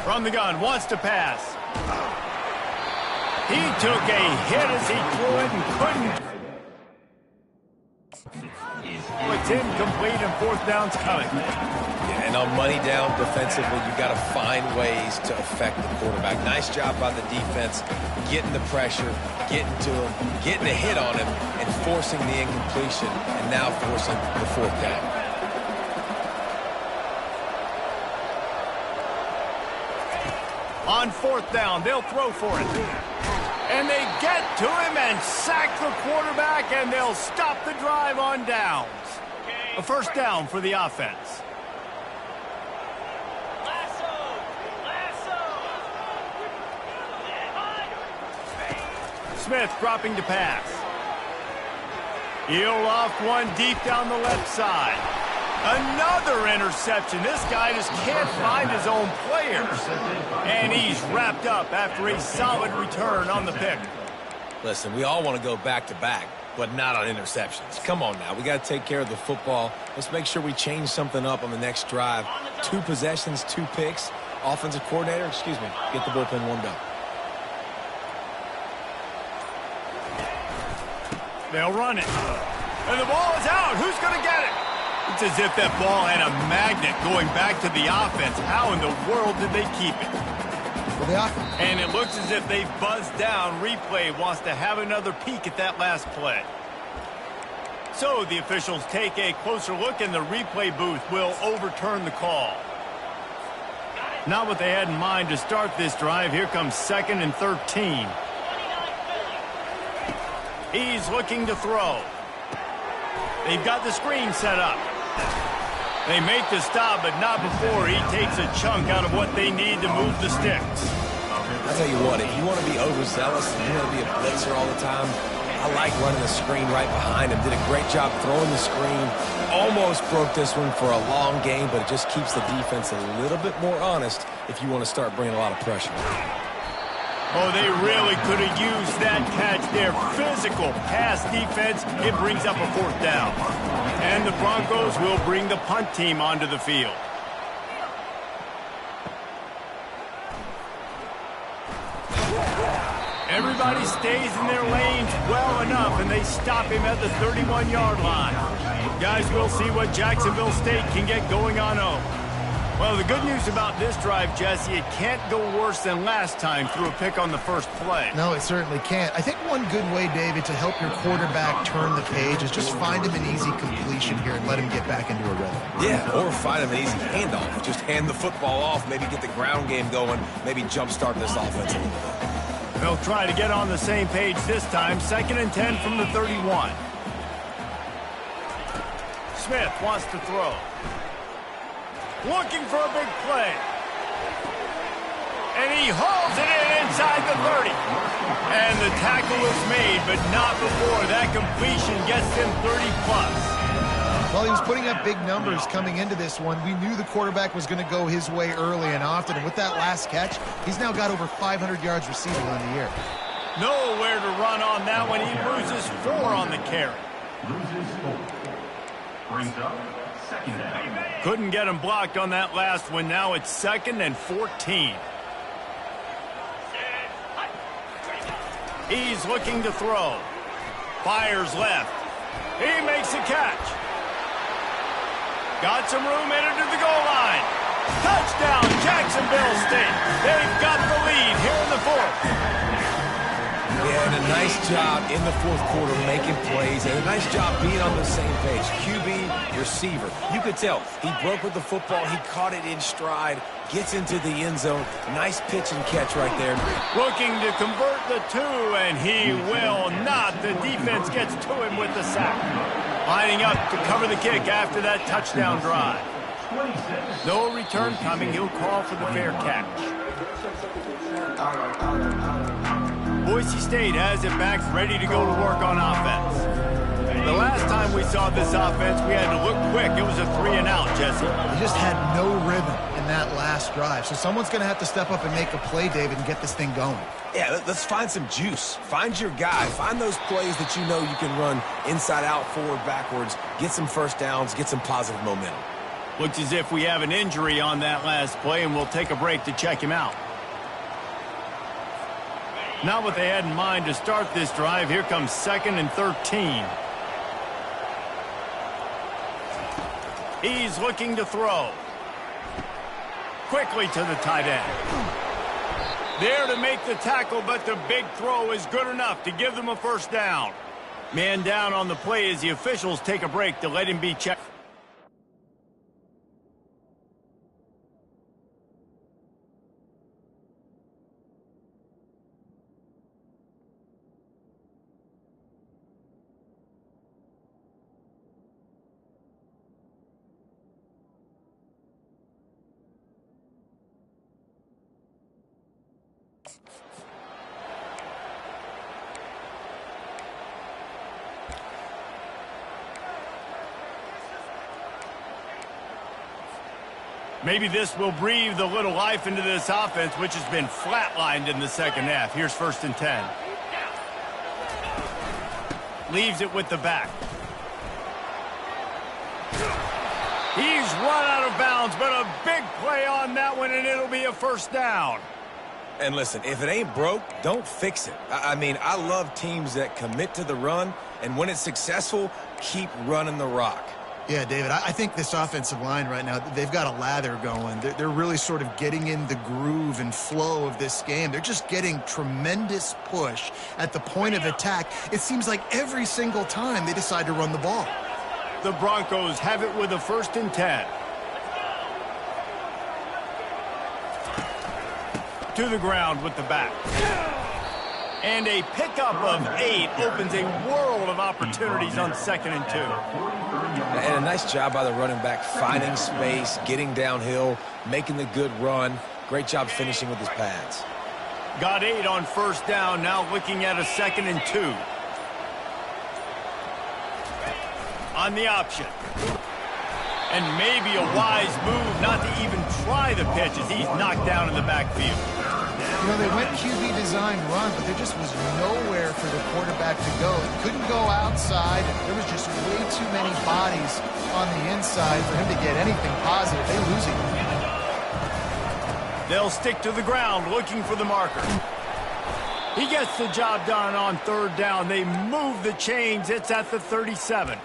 Speaker 1: From the gun, wants to pass. He took a hit as he threw it and couldn't. It's incomplete and 4th down's coming.
Speaker 2: Yeah, and on money down defensively, you've got to find ways to affect the quarterback. Nice job by the defense, getting the pressure, getting to him, getting a hit on him, and forcing the incompletion, and now forcing the 4th down.
Speaker 1: On 4th down, they'll throw for it. And they get to him and sack the quarterback, and they'll stop the drive on downs. A 1st down for the offense. Smith dropping to pass. He'll loft one deep down the left side. Another interception. This guy just can't find his own players. And he's wrapped up after a solid return on the pick.
Speaker 2: Listen, we all want to go back-to-back, but not on interceptions. Come on now. We got to take care of the football. Let's make sure we change something up on the next drive. 2 possessions, 2 picks. Offensive coordinator, get the bullpen warmed up.
Speaker 1: They'll run it. And the ball is out. Who's going to get it? It's as if that ball had a magnet going back to the offense. How in the world did they keep it?
Speaker 3: Well, the offense.
Speaker 1: And it looks as if they buzzed down. Replay wants to have another peek at that last play. So the officials take a closer look, and the replay booth will overturn the call. Not what they had in mind to start this drive. Here comes 2nd and 13. He's looking to throw. They've got the screen set up. They make the stop, but not before he takes a chunk out of what they need to move the sticks.
Speaker 2: I'll tell you what, if you want to be overzealous and you want to be a blitzer all the time, I like running the screen right behind him. Did a great job throwing the screen. Almost broke this one for a long game, but it just keeps the defense a little bit more honest if you want to start bringing a lot of pressure.
Speaker 1: Oh, they really could have used that catch there. Physical pass defense. It brings up a 4th down. And the Broncos will bring the punt team onto the field. Everybody stays in their lanes well enough, and they stop him at the 31-yard line. Guys, we'll see what Jacksonville State can get going on home. Well, the good news about this drive, Jesse, it can't go worse than last time through a pick on the first play.
Speaker 3: No, it certainly can't. I think one good way, David, to help your quarterback turn the page is just find him an easy completion here and let him get back into a rhythm.
Speaker 2: Yeah, or find him an easy handoff. Just hand the football off, maybe get the ground game going, maybe jumpstart this offense a little bit.
Speaker 1: They'll try to get on the same page this time. 2nd and 10 from the 31. Smith wants to throw. Looking for a big play. And he hauls it in inside the 30. And the tackle is made, but not before that completion gets him 30-plus.
Speaker 3: Well, he was putting up big numbers coming into this one. We knew the quarterback was going to go his way early and often. And with that last catch, he's now got over 500 yards receiving on the year.
Speaker 1: Nowhere to run on that one. He loses 4 on the carry.
Speaker 4: Loses 4. Brings up 2nd down.
Speaker 1: Couldn't get him blocked on that last one. Now it's 2nd and 14. He's looking to throw. Fires left. He makes a catch. Got some room headed to the goal line. Touchdown, Jacksonville State. They've got the lead here in the 4th.
Speaker 2: Yeah, and a nice job in the 4th quarter making plays, and a nice job being on the same page. QB, receiver. You could tell he broke with the football. He caught it in stride, gets into the end zone. Nice pitch and catch right there.
Speaker 1: Looking to convert the 2, and he will not. The defense gets to him with the sack. Lining up to cover the kick after that touchdown drive. No return coming. He'll call for the fair catch. Boise State has it back, ready to go to work on offense. The last time we saw this offense, we had to look quick. It was a 3-and-out, Jesse.
Speaker 3: He just had no rhythm. And on that last drive. So someone's going to have to step up and make a play, David, and get this thing going.
Speaker 2: Yeah, let's find some juice. Find your guy. Find those plays that you know you can run inside out, forward, backwards, get some first downs, get some positive momentum.
Speaker 1: Looks as if we have an injury on that last play, and we'll take a break to check him out. Not what they had in mind to start this drive. Here comes 2nd and 13. He's looking to throw. Quickly to the tight end. There to make the tackle, but the big throw is good enough to give them a first down. Man down on the play as the officials take a break to let him be checked. Maybe this will breathe a little life into this offense, which has been flatlined in the second half. Here's 1st and 10. Leaves it with the back. He's run out of bounds, but a big play on that one, and it'll be a first down.
Speaker 2: And listen, if it ain't broke, don't fix it. I mean, I love teams that commit to the run, and when it's successful, keep running the rock.
Speaker 3: Yeah, David, I think this offensive line right now, they've got a lather going. They're really sort of getting in the groove and flow of this game. They're just getting tremendous push at the point of attack. It seems like every single time they decide to run the ball.
Speaker 1: The Broncos have it with a 1st and 10. To the ground with the back. And a pickup of 8 opens a world of opportunities on 2nd and 2.
Speaker 2: And a nice job by the running back, finding space, getting downhill, making the good run. Great job finishing with his pads.
Speaker 1: Got 8 on 1st down, now looking at a 2nd and 2. On the option. And maybe a wise move not to even try the pitch as he's knocked down in the backfield.
Speaker 3: You know, they went QB design run, but there just was nowhere for the quarterback to go. He couldn't go outside. There was just way too many bodies on the inside for him to get anything positive. They lose him.
Speaker 1: They'll stick to the ground looking for the marker. He gets the job done on 3rd down. They move the chains. It's at the 37.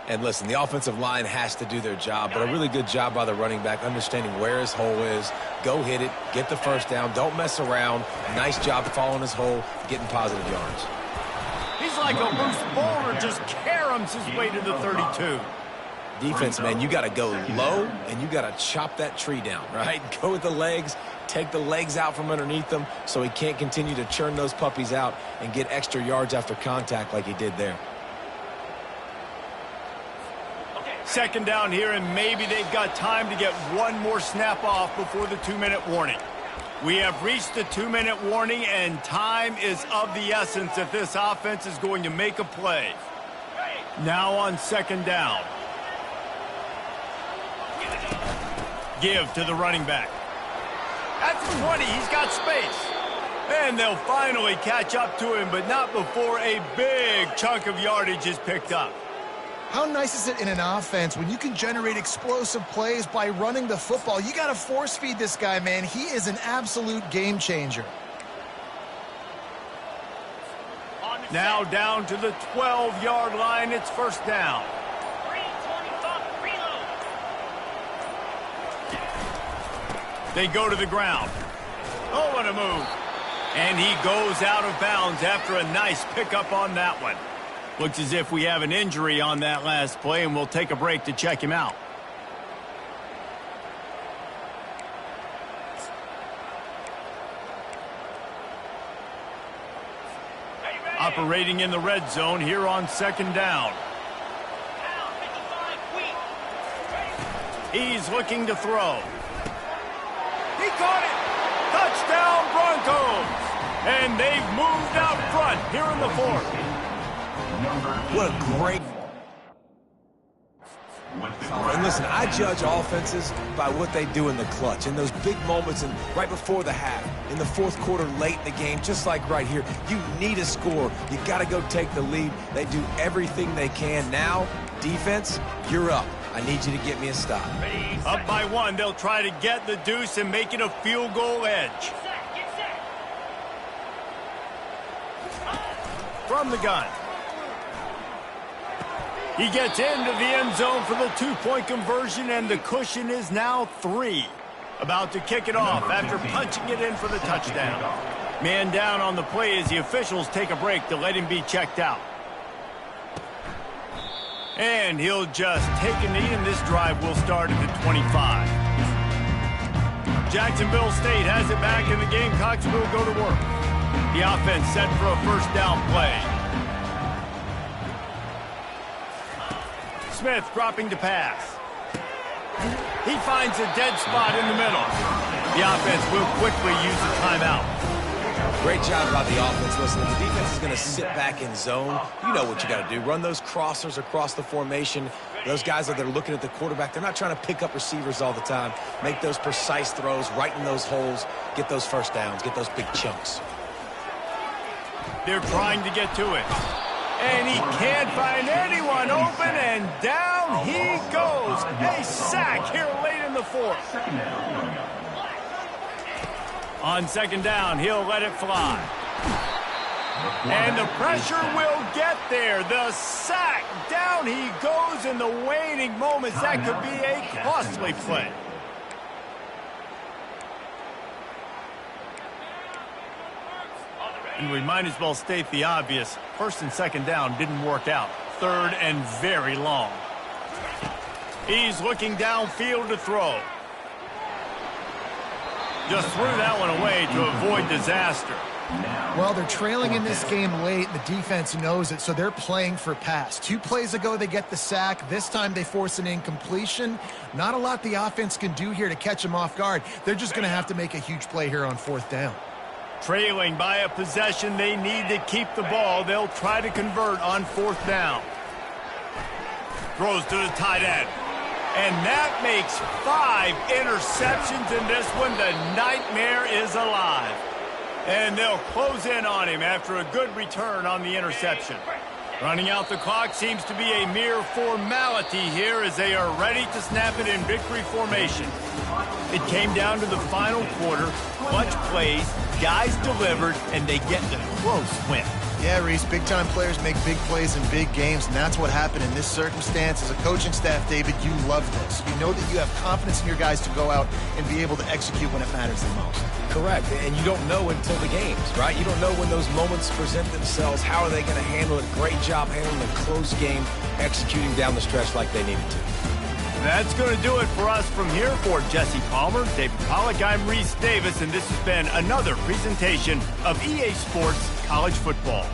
Speaker 2: And listen, the offensive line has to do their job, but a really good job by the running back understanding where his hole is. Go hit it, get the first down, don't mess around. Nice job following his hole, getting positive yards.
Speaker 1: He's like a loose boulder, just caroms his way to the 32.
Speaker 2: Defense, man, you got to go low, and you got to chop that tree down, right? Go with the legs, take the legs out from underneath them so he can't continue to churn those puppies out and get extra yards after contact like he did there.
Speaker 1: 2nd down here, and maybe they've got time to get one more snap off before the 2-minute warning. We have reached the 2-minute warning, and time is of the essence if this offense is going to make a play. Now on 2nd down. Give to the running back. At the 20, he's got space. And they'll finally catch up to him, but not before a big chunk of yardage is picked up.
Speaker 3: How nice is it in an offense when you can generate explosive plays by running the football? You got to force feed this guy, man. He is an absolute game changer.
Speaker 1: Now down to the 12-yard line. It's 1st down. They go to the ground. Oh, what a move. And he goes out of bounds after a nice pickup on that one. Looks as if we have an injury on that last play, and we'll take a break to check him out. Operating in the red zone here on 2nd down. He's looking to throw. He caught it! Touchdown Broncos! And they've moved out front here in the 4th.
Speaker 2: What a great... And listen, I judge offenses by what they do in the clutch, in those big moments and right before the half, in the fourth quarter, late in the game, just like right here. You need a score. You got to go take the lead. They do everything they can. Now, defense, you're up. I need you to get me a stop.
Speaker 1: Up by 1, they'll try to get the deuce and make it a field goal edge.
Speaker 6: Get set.
Speaker 1: From the gun. He gets into the end zone for the 2-point conversion, and the cushion is now 3. About to kick it off after punching it in for the touchdown. Man down on the play as the officials take a break to let him be checked out. And he'll just take a knee, and this drive will start at the 25. Jacksonville State has it back, and the Gamecocks will go to work. The offense set for a first down play. Smith dropping to pass. He finds a dead spot in the middle. The offense will quickly use a timeout.
Speaker 2: Great job by the offense. Listen, if the defense is going to sit back in zone, you know what you got to do. Run those crossers across the formation. Those guys that are looking at the quarterback, they're not trying to pick up receivers all the time. Make those precise throws right in those holes. Get those first downs. Get those big chunks.
Speaker 1: They're trying to get to it. And he can't find anyone open, and down he goes. A sack here late in the fourth. On second down, he'll let it fly. And the pressure will get there. The sack, down he goes in the waning moments. That could be a costly play. And we might as well state the obvious. First and second down didn't work out. Third and very long. He's looking downfield to throw. Just threw that one away to avoid disaster.
Speaker 3: Well, they're trailing in this game late. The defense knows it, so they're playing for pass. 2 plays ago, they get the sack. This time, they force an incompletion. Not a lot the offense can do here to catch them off guard. They're just going to have to make a huge play here on fourth down.
Speaker 1: Trailing by a possession, they need to keep the ball. They'll try to convert on fourth down. Throws to the tight end. And that makes 5 interceptions in this one. The nightmare is alive. And they'll close in on him after a good return on the interception. Running out the clock seems to be a mere formality here as they are ready to snap it in victory formation. It came down to the final quarter. Clutch plays, guys delivered, and they get the close win.
Speaker 3: Yeah, Reese, big-time players make big plays in big games, and that's what happened in this circumstance. As a coaching staff, David, you love this. You know that you have confidence in your guys to go out and be able to execute when it matters the most.
Speaker 2: Correct, and you don't know until the games, right? You don't know when those moments present themselves. How are they going to handle it? Great job handling a close game, executing down the stretch like they needed to.
Speaker 1: That's going to do it for us from here. For Jesse Palmer, David Pollack, I'm Reese Davis, and this has been another presentation of EA Sports College Football.